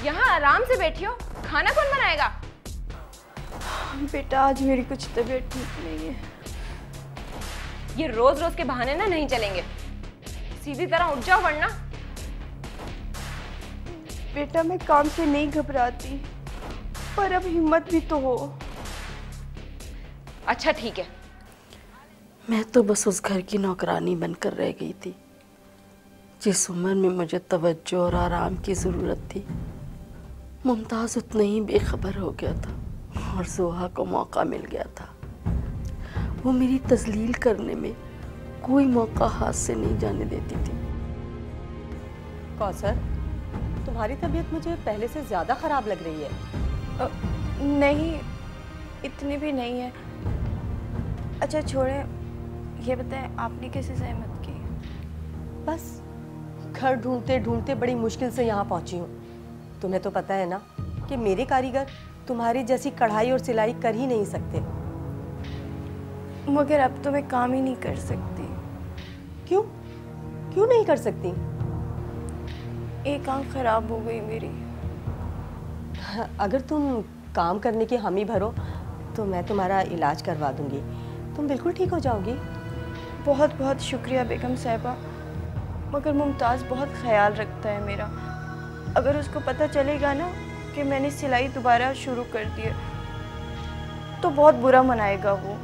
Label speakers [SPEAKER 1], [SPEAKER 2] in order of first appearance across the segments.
[SPEAKER 1] यहाँ आराम से बैठी हो, खाना कौन बनाएगा?
[SPEAKER 2] बेटा आज मेरी कुछ तबीयत ठीक नहीं है।
[SPEAKER 1] ये रोज रोज के बहाने ना नहीं चलेंगे, सीधी तरह उठ जाओ वरना।
[SPEAKER 2] बेटा मैं काम से नहीं घबराती, पर अब हिम्मत भी तो हो।
[SPEAKER 1] अच्छा ठीक है।
[SPEAKER 3] मैं तो बस उस घर की नौकरानी बनकर रह गई थी जिस उम्र में मुझे तवज्जो और आराम की ज़रूरत थी। मुमताज़ उतना ही बेखबर हो गया था और जोहा को मौका मिल गया था। वो मेरी तजलील करने में कोई मौका हाथ से नहीं जाने देती थी।
[SPEAKER 4] कौसर, तुम्हारी तबीयत मुझे पहले से ज़्यादा ख़राब लग रही है।
[SPEAKER 2] नहीं, इतनी भी नहीं है। अच्छा छोड़ें, ये बताएं आपने कैसे सहमत की?
[SPEAKER 4] बस घर ढूंढते ढूंढते बड़ी मुश्किल से यहाँ पहुँची हूँ। तुम्हें तो पता है ना कि मेरे कारीगर तुम्हारी जैसी कढ़ाई और सिलाई कर ही नहीं सकते।
[SPEAKER 2] मगर अब तो मैं काम ही नहीं कर सकती।
[SPEAKER 4] क्यों? क्यों नहीं कर सकती?
[SPEAKER 2] एक आंख खराब हो गई मेरी।
[SPEAKER 4] अगर तुम काम करने की हामी भरो तो मैं तुम्हारा इलाज करवा दूंगी, तुम बिल्कुल ठीक हो जाओगी।
[SPEAKER 2] बहुत बहुत शुक्रिया बेगम साहिबा, मगर मुमताज़ बहुत ख्याल रखता है मेरा। अगर उसको पता चलेगा ना कि मैंने सिलाई दोबारा शुरू कर दी है तो बहुत बुरा मनाएगा वो।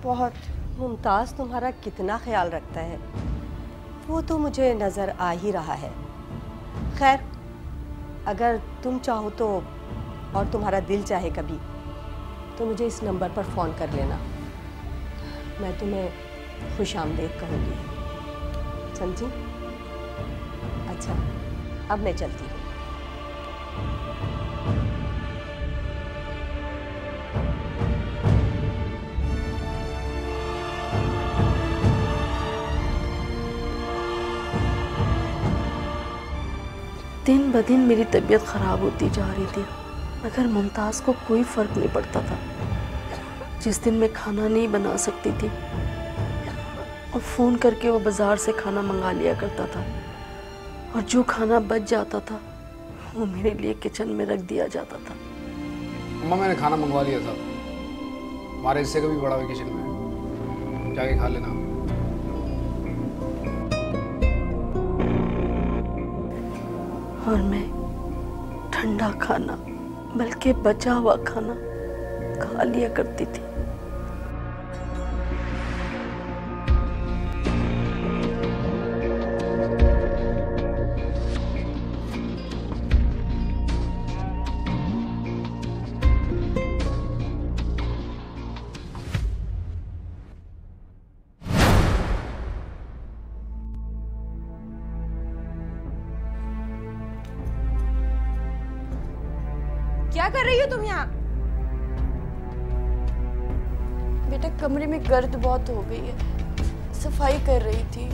[SPEAKER 2] बहुत।
[SPEAKER 4] मुमताज़ तुम्हारा कितना ख्याल रखता है वो तो मुझे नज़र आ ही रहा है। खैर, अगर तुम चाहो तो और तुम्हारा दिल चाहे कभी तो मुझे इस नंबर पर फ़ोन कर लेना, मैं तुम्हें खुशामदीद कहूँगी। समझी? अच्छा, अब मैं चलती हूँ।
[SPEAKER 3] दिन ब दिन मेरी तबीयत ख़राब होती जा रही थी, मगर मुमताज़ को कोई फ़र्क नहीं पड़ता था। जिस दिन मैं खाना नहीं बना सकती थी और फ़ोन करके वो बाज़ार से खाना मंगा लिया करता था, और जो खाना बच जाता था वो मेरे लिए किचन में रख दिया जाता था।
[SPEAKER 5] अम्मा मैंने खाना मंगवा लिया था, हमारे हिस्से का भी बड़ा है किचन में, जाके खा लेना।
[SPEAKER 3] और मैं ठंडा खाना बल्कि बचा हुआ खाना खा लिया करती थी।
[SPEAKER 1] क्या कर रही हो तुम यहाँ?
[SPEAKER 2] बेटा कमरे में गर्द बहुत हो गई है, सफाई कर रही थी।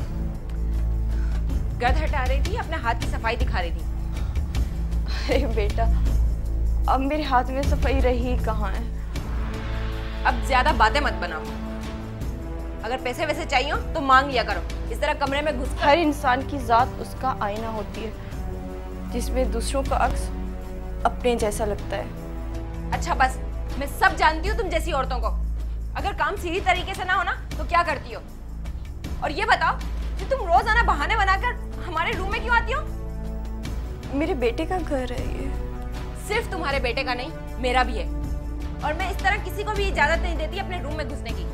[SPEAKER 1] गर्द हटा रही थी, अपने हाथ की सफाई दिखा रही थी।
[SPEAKER 2] अरे बेटा, अब मेरे हाथ में सफाई रही कहाँ है।
[SPEAKER 1] अब ज्यादा बातें मत बनाओ। अगर पैसे वैसे चाहिए तो मांग लिया करो, इस तरह कमरे में घुस।
[SPEAKER 2] हर इंसान की जात उसका आईना होती है, जिसमें दूसरों का अक्स अपने जैसा लगता है।
[SPEAKER 1] अच्छा बस, मैं सब जानती हूँ तुम जैसी औरतों को। अगर काम सीधी तरीके से ना हो ना तो क्या करती हो? और ये बताओ कि तुम रोजाना बहाने बनाकर हमारे रूम में क्यों आती हो?
[SPEAKER 2] मेरे बेटे का घर है ये।
[SPEAKER 1] सिर्फ तुम्हारे बेटे का नहीं, मेरा भी है, और मैं इस तरह किसी को भी इजाजत नहीं देती अपने रूम में घुसने की।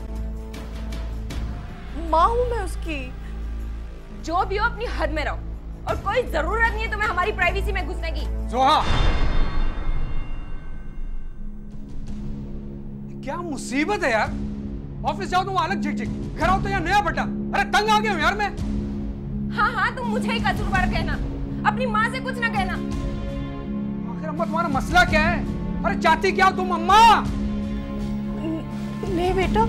[SPEAKER 2] माँ हूँ मैं उसकी।
[SPEAKER 1] जो भी हो अपनी हद में रहो, और कोई जरूरत नहीं है तुम्हें हमारी प्राइवेसी में घुसने की।
[SPEAKER 5] जोहा, क्या मुसीबत है यार। ऑफिस जाओ तो वहां अलग झिक-झिक, घर आओ तो यहाँ नया बटा। अरे तंग आ गया हूँ यार मैं।
[SPEAKER 1] हाँ हाँ, तुम मुझे ही कसूरवार कहना, अपनी माँ से कुछ ना कहना।
[SPEAKER 5] आखिर अम्मा तुम्हारा मसला क्या है? अरे चाहती क्या हो तुम अम्मा?
[SPEAKER 2] नहीं बेटा,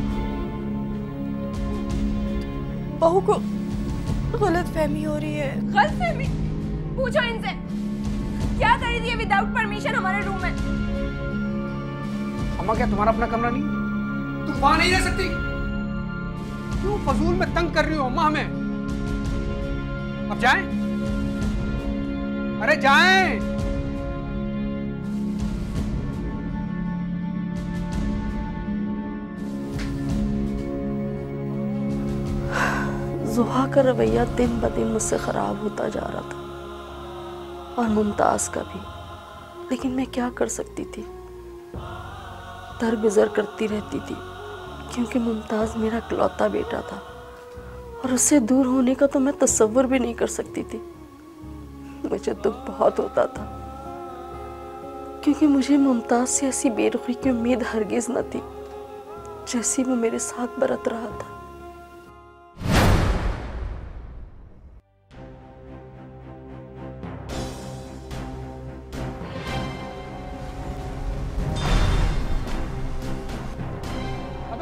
[SPEAKER 2] बहू को गलत फहमी हो रही है।
[SPEAKER 1] गलत फहमी? पूछो इनसे, क्या कर रही है विदाउट परमिशन हमारे रूम में?
[SPEAKER 5] अम्मा क्या तुम्हारा अपना कमरा नहीं? तुम वहां नहीं रह सकती? क्यों फजूल में तंग कर रही हो अम्मा हमें? अब जाएं? अरे जाएं।
[SPEAKER 3] जुहा का रवैया दिन ब दिन मुझसे ख़राब होता जा रहा था, और मुमताज़ का भी। लेकिन मैं क्या कर सकती थी, दरगुजर करती रहती थी, क्योंकि मुमताज़ मेरा इकलौता बेटा था और उससे दूर होने का तो मैं तसव्वुर भी नहीं कर सकती थी। मुझे दुख बहुत होता था, क्योंकि मुझे मुमताज़ से ऐसी बेरुखी की उम्मीद हरगिज़ न थी जैसी वो मेरे साथ बरत रहा था।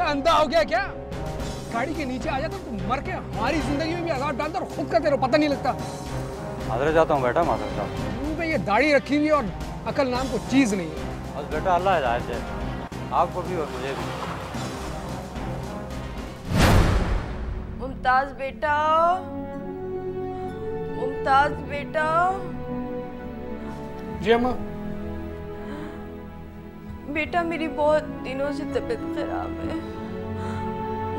[SPEAKER 5] अंधा हो गया क्या? गाड़ी के नीचे आ जाता तो मर के हमारी जिंदगी में भी अजाब डालता और खुद का तेरे पता नहीं लगता।
[SPEAKER 6] माजरे जाता हूँ बेटा, माजरे जाता हूँ।
[SPEAKER 5] मुंह पे ये दाढ़ी रखी हुई है और अकल नाम को चीज नहीं है।
[SPEAKER 6] बस बेटा अल्लाह हिदायत दे आपको भी और मुझे भी।
[SPEAKER 2] मुमताज बेटा, मुमताज बेटा।
[SPEAKER 5] जी अम्मा।
[SPEAKER 2] बेटा मेरी बहुत दिनों से तबीयत खराब है,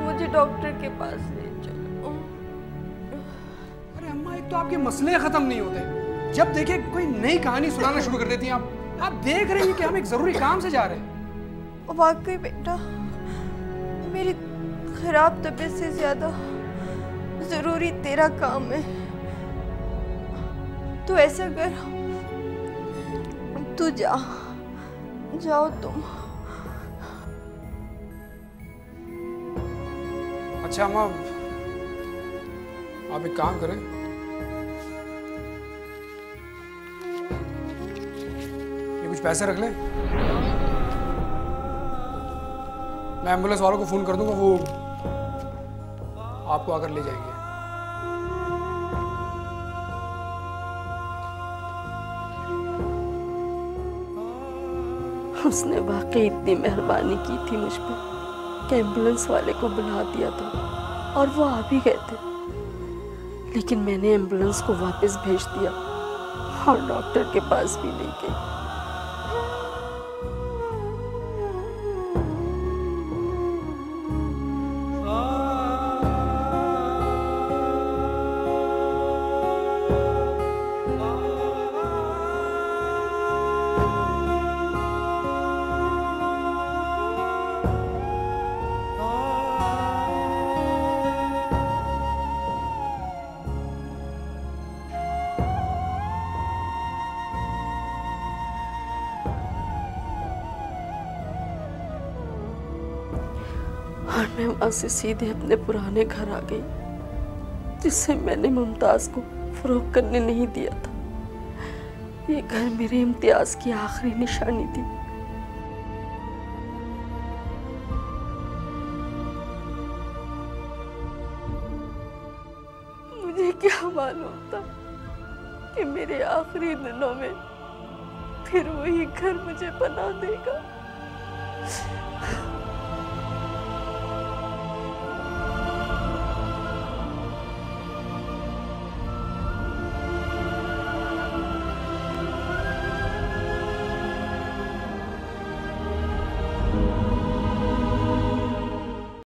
[SPEAKER 2] मुझे डॉक्टर के पास ले चलो।
[SPEAKER 5] अरे अम्मा, एक तो आपके मसले खत्म नहीं होते, जब देखे कोई नई कहानी सुनाना शुरू कर देती हैं आप देख रही हैं कि हम एक जरूरी काम से जा रहे हैं।
[SPEAKER 2] वाकई बेटा, मेरी खराब तबीयत से ज्यादा जरूरी तेरा काम है। तो ऐसा कर, तू जाओ तुम।
[SPEAKER 5] अच्छा अम्मा, आप एक काम करें, ये कुछ पैसे रख लें, मैं एम्बुलेंस वालों को फोन कर दूंगा, वो आपको आकर ले जाएंगे।
[SPEAKER 3] उसने वाकई इतनी मेहरबानी की थी मुझ पर कि एम्बुलेंस वाले को बुला दिया था और वो आ भी गए थे। लेकिन मैंने एम्बुलेंस को वापस भेज दिया और डॉक्टर के पास भी नहीं गई। और मैं वहां से सीधे अपने पुराने घर आ गई, जिससे मैंने मुमताज को फरोख्त करने नहीं दिया था। ये घर मेरे इम्तियाज की आखिरी निशानी थी। मुझे क्या मालूम था कि मेरे आखिरी दिनों में फिर वही घर मुझे बना देगा।